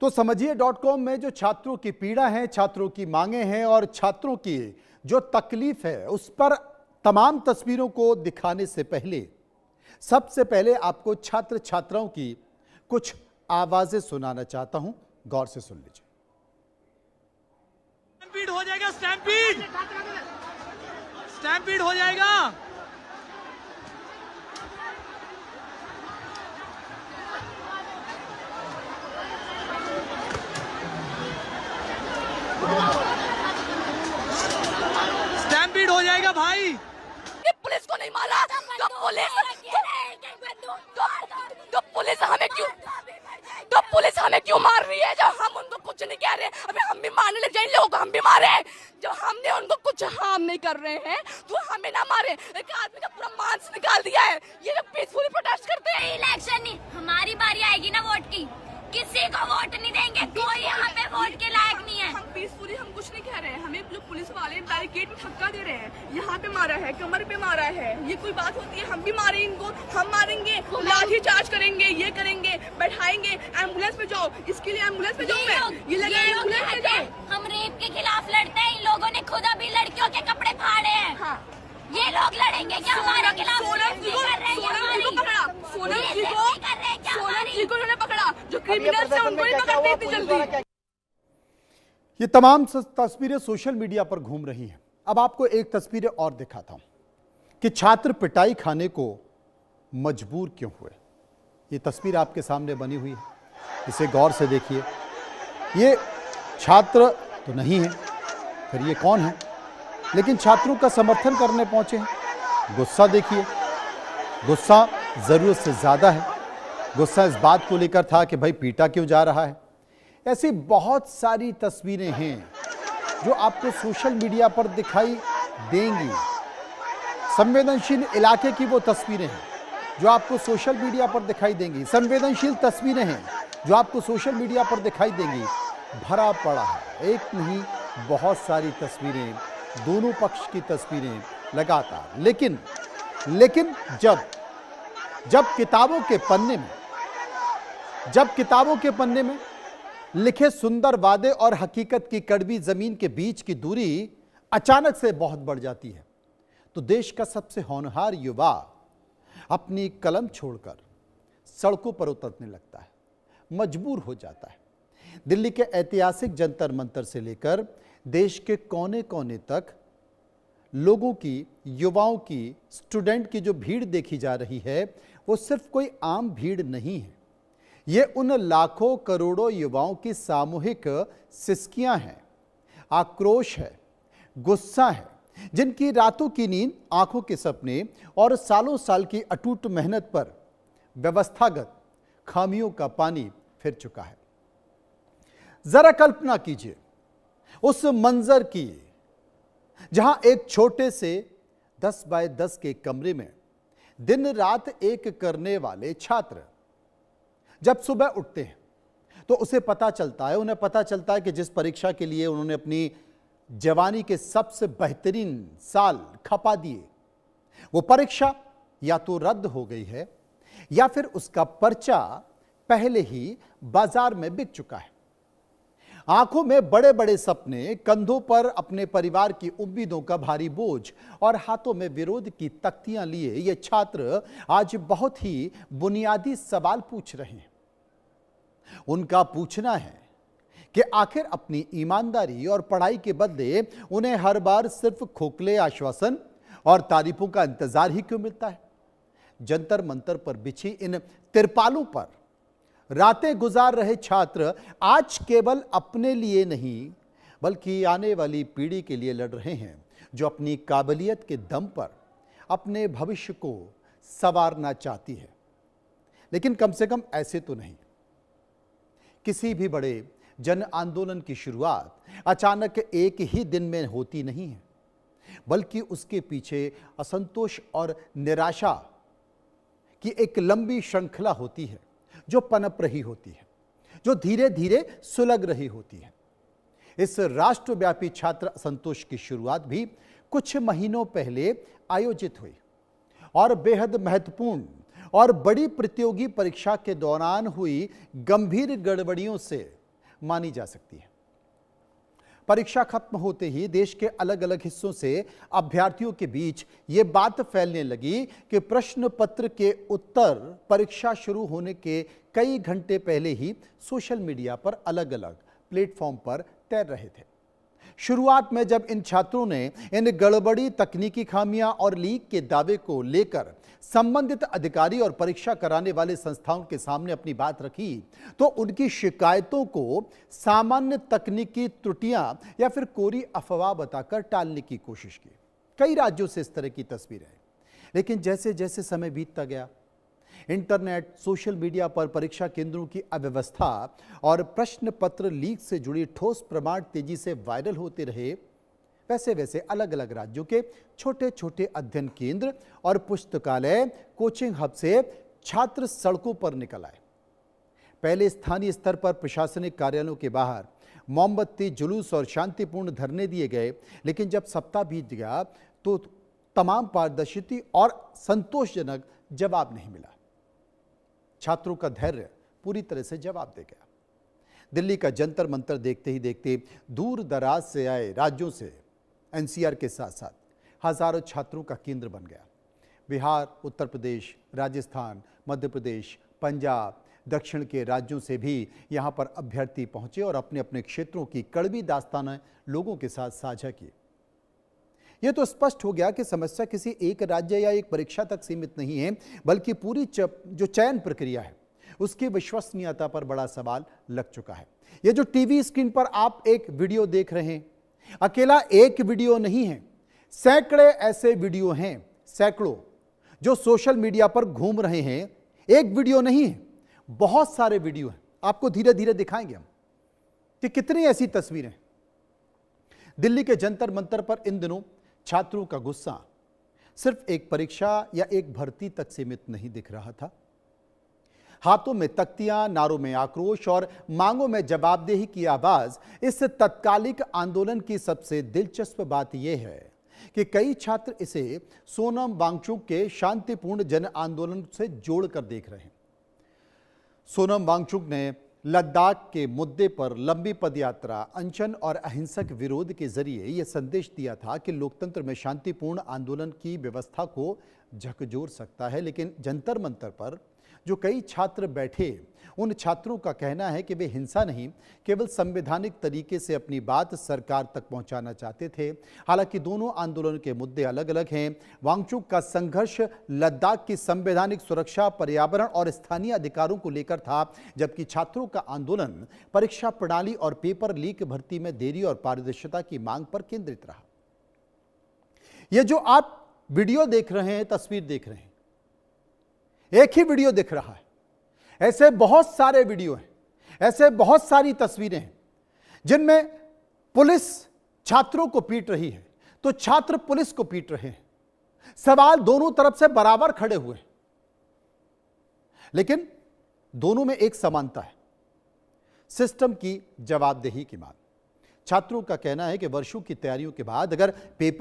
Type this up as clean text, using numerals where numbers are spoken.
तो समझिए.com में जो छात्रों की पीड़ा है, छात्रों की मांगे हैं और छात्रों की जो तकलीफ है, उस पर तमाम तस्वीरों को दिखाने से पहले सबसे पहले आपको छात्र छात्राओं की कुछ आवाजें सुनाना चाहता हूं। गौर से सुन लीजिए। स्टैम्पीड हो जाएगा, स्टैम्पीड स्टैम्पीड हो जाएगा। स्टैम्पीड हो जाएगा भाई। ये पुलिस को नहीं मारा तो पुलिस हमें क्यों मार रही है? जब हम उनको कुछ नहीं कह रहे, अभी हम भी मारने लग जाए, लोग हम भी मारे। जब हमने उनको कुछ हार्म नहीं कर रहे हैं तो हमें ना मारे। एक आदमी का पूरा मांस निकाल दिया है। ये लोग पीसफुली प्रोटेस्ट करते हैं। इलेक्शन नहीं, हमारी बारी आएगी ना वोट की, किसी को वोट नहीं देंगे, कोई यहाँ पे वोट के लायक नहीं है। हम पीसफुली, हम कुछ नहीं कह रहे हैं। हमें जो पुलिस वाले बैरिकेड में धक्का दे रहे हैं, यहाँ पे मारा है, कमर पे मारा है, ये कोई बात होती है? हम भी मारे इनको, हम मारेंगे, लाठी चार्ज करेंगे, ये करेंगे, बैठाएंगे, एम्बुलेंस पे जाओ। इसके लिए एम्बुलेंस पे जाओ। ये लगे एम्बुलेंस पे जाओ। हम रेप के खिलाफ लड़ते हैं। इन लोगों ने खुद अभी लड़कियों के कपड़े फाड़े हैं। हाँ। ये लोग लड़ेंगे क्या हमारे खिलाफ? सोनम जी को उन्होंने पकड़ा, जो क्रिमिनल्स हैं उनको नहीं पकड़ते इतनी जल्दी। ये तमाम तस्वीरें सोशल मीडिया पर घूम रही हैं। अब आपको एक तस्वीरें और दिखाता हूं कि छात्र पिटाई खाने को मजबूर क्यों हुए। ये तस्वीर आपके सामने बनी हुई है, इसे गौर से देखिए। ये छात्र तो नहीं है, फिर ये कौन है? लेकिन छात्रों का समर्थन करने पहुंचे हैं। गुस्सा देखिए, गुस्सा जरूरत से ज्यादा है। गुस्सा इस बात को लेकर था कि भाई पीटा क्यों जा रहा है। ऐसी बहुत सारी तस्वीरें हैं जो आपको सोशल मीडिया पर दिखाई देंगी। संवेदनशील इलाके की वो तस्वीरें हैं जो आपको सोशल मीडिया पर दिखाई देंगी। संवेदनशील तस्वीरें हैं जो आपको सोशल मीडिया पर दिखाई देंगी। भरा पड़ा है, एक नहीं बहुत सारी तस्वीरें, दोनों पक्ष की तस्वीरें लगातार। लेकिन जब किताबों के पन्ने में लिखे सुंदर वादे और हकीकत की कड़वी जमीन के बीच की दूरी अचानक से बहुत बढ़ जाती है, तो देश का सबसे होनहार युवा अपनी कलम छोड़कर सड़कों पर उतरने लगता है, मजबूर हो जाता है। दिल्ली के ऐतिहासिक जंतर मंतर से लेकर देश के कोने कोने तक लोगों की, युवाओं की, स्टूडेंट की जो भीड़ देखी जा रही है, वो सिर्फ कोई आम भीड़ नहीं है। ये उन लाखों करोड़ों युवाओं की सामूहिक सिसकियां हैं, आक्रोश है, गुस्सा है, जिनकी रातों की नींद, आंखों के सपने और सालों साल की अटूट मेहनत पर व्यवस्थागत खामियों का पानी फिर चुका है। जरा कल्पना कीजिए उस मंजर की, जहां एक छोटे से 10 बाय 10 के कमरे में दिन रात एक करने वाले छात्र जब सुबह उठते हैं तो उन्हें पता चलता है कि जिस परीक्षा के लिए उन्होंने अपनी जवानी के सबसे बेहतरीन साल खपा दिए, वो परीक्षा या तो रद्द हो गई है या फिर उसका पर्चा पहले ही बाजार में बिक चुका है। आंखों में बड़े बड़े सपने, कंधों पर अपने परिवार की उम्मीदों का भारी बोझ और हाथों में विरोध की तख्तियां लिए ये छात्र आज बहुत ही बुनियादी सवाल पूछ रहे हैं। उनका पूछना है कि आखिर अपनी ईमानदारी और पढ़ाई के बदले उन्हें हर बार सिर्फ खोखले आश्वासन और तारीफों का इंतजार ही क्यों मिलता है। जंतर मंतर पर बिछी इन तिरपालों पर रातें गुजार रहे छात्र आज केवल अपने लिए नहीं बल्कि आने वाली पीढ़ी के लिए लड़ रहे हैं, जो अपनी काबिलियत के दम पर अपने भविष्य को संवारना चाहती है। लेकिन कम से कम ऐसे तो नहीं। किसी भी बड़े जन आंदोलन की शुरुआत अचानक एक ही दिन में होती नहीं है, बल्कि उसके पीछे असंतोष और निराशा की एक लंबी श्रृंखला होती है, जो पनप रही होती है, जो धीरे धीरे सुलग रही होती है। इस राष्ट्रव्यापी छात्र असंतोष की शुरुआत भी कुछ महीनों पहले आयोजित हुई और बेहद महत्वपूर्ण और बड़ी प्रतियोगी परीक्षा के दौरान हुई गंभीर गड़बड़ियों से मानी जा सकती है। परीक्षा खत्म होते ही देश के अलग अलग हिस्सों से अभ्यर्थियों के बीच ये बात फैलने लगी कि प्रश्न पत्र के उत्तर परीक्षा शुरू होने के कई घंटे पहले ही सोशल मीडिया पर अलग अलग प्लेटफॉर्म पर तैर रहे थे। शुरुआत में जब इन छात्रों ने इन गड़बड़ी, तकनीकी खामियां और लीक के दावे को लेकर संबंधित अधिकारी और परीक्षा कराने वाले संस्थाओं के सामने अपनी बात रखी, तो उनकी शिकायतों को सामान्य तकनीकी त्रुटियां या फिर कोरी अफवाह बताकर टालने की कोशिश की। कई राज्यों से इस तरह की तस्वीरें हैं, लेकिन जैसे जैसे समय बीतता गया, इंटरनेट, सोशल मीडिया पर परीक्षा केंद्रों की अव्यवस्था और प्रश्न पत्र लीक से जुड़ी ठोस प्रमाण तेजी से वायरल होते रहे, वैसे वैसे अलग अलग राज्यों के छोटे छोटे अध्ययन केंद्र और पुस्तकालय, कोचिंग हब से छात्र सड़कों पर निकल आए। पहले स्थानीय स्तर पर प्रशासनिक कार्यालयों के बाहर मोमबत्ती, जुलूस और शांतिपूर्ण धरने दिए गए, लेकिन जब सप्ताह बीत गया तो तमाम पारदर्शिता और संतोषजनक जवाब नहीं मिला। छात्रों का धैर्य पूरी तरह से जवाब दे गया। दिल्ली का जंतर मंतर देखते ही देखते दूर दराज से आए राज्यों से एनसीआर के साथ साथ हजारों छात्रों का केंद्र बन गया। बिहार, उत्तर प्रदेश, राजस्थान, मध्य प्रदेश, पंजाब, दक्षिण के राज्यों से भी यहां पर अभ्यर्थी पहुंचे और अपने अपने क्षेत्रों की कड़वी दास्तानें लोगों के साथ साझा की। यह तो स्पष्ट हो गया कि समस्या किसी एक राज्य या एक परीक्षा तक सीमित नहीं है, बल्कि पूरी जो चयन प्रक्रिया है उसकी विश्वसनीयता पर बड़ा सवाल लग चुका है। यह जो टीवी स्क्रीन पर आप एक वीडियो देख रहे हैं, अकेला एक वीडियो नहीं है, सैकड़े ऐसे वीडियो हैं, सैकड़ों, जो सोशल मीडिया पर घूम रहे हैं। एक वीडियो नहीं है, बहुत सारे वीडियो हैं। आपको धीरे धीरे दिखाएंगे हम कि कितनी ऐसी तस्वीरें। दिल्ली के जंतर मंतर पर इन दिनों छात्रों का गुस्सा सिर्फ एक परीक्षा या एक भर्ती तक सीमित नहीं दिख रहा था। हाथों में तख्तियां, नारों में आक्रोश और मांगों में जवाबदेही की आवाज। इस तत्कालिक आंदोलन की सबसे दिलचस्प बात यह है कि कई छात्र इसे सोनम वांगचुक के शांतिपूर्ण जन आंदोलन से जोड़कर देख रहे हैं। सोनम वांगचुक ने लद्दाख के मुद्दे पर लंबी पदयात्रा, अनशन और अहिंसक विरोध के जरिए यह संदेश दिया था कि लोकतंत्र में शांतिपूर्ण आंदोलन की व्यवस्था को झकझोर सकता है। लेकिन जंतर मंतर पर जो कई छात्र बैठे, उन छात्रों का कहना है कि वे हिंसा नहीं, केवल संवैधानिक तरीके से अपनी बात सरकार तक पहुंचाना चाहते थे। हालांकि दोनों आंदोलन के मुद्दे अलग अलग हैं। वांगचुक का संघर्ष लद्दाख की संवैधानिक सुरक्षा, पर्यावरण और स्थानीय अधिकारों को लेकर था, जबकि छात्रों का आंदोलन परीक्षा प्रणाली और पेपर लीक, भर्ती में देरी और पारदर्शिता की मांग पर केंद्रित रहा। यह जो आप वीडियो देख रहे हैं, तस्वीर देख रहे हैं, एक ही वीडियो दिख रहा है। ऐसे बहुत सारे वीडियो हैं, ऐसे बहुत सारी तस्वीरें हैं जिनमें पुलिस छात्रों को पीट रही है तो छात्र पुलिस को पीट रहे हैं। सवाल दोनों तरफ से बराबर खड़े हुए हैं, लेकिन दोनों में एक समानता है, सिस्टम की जवाबदेही की मांग। छात्रों का कहना है कि वर्षों की तैयारियों के बाद अगर पेपर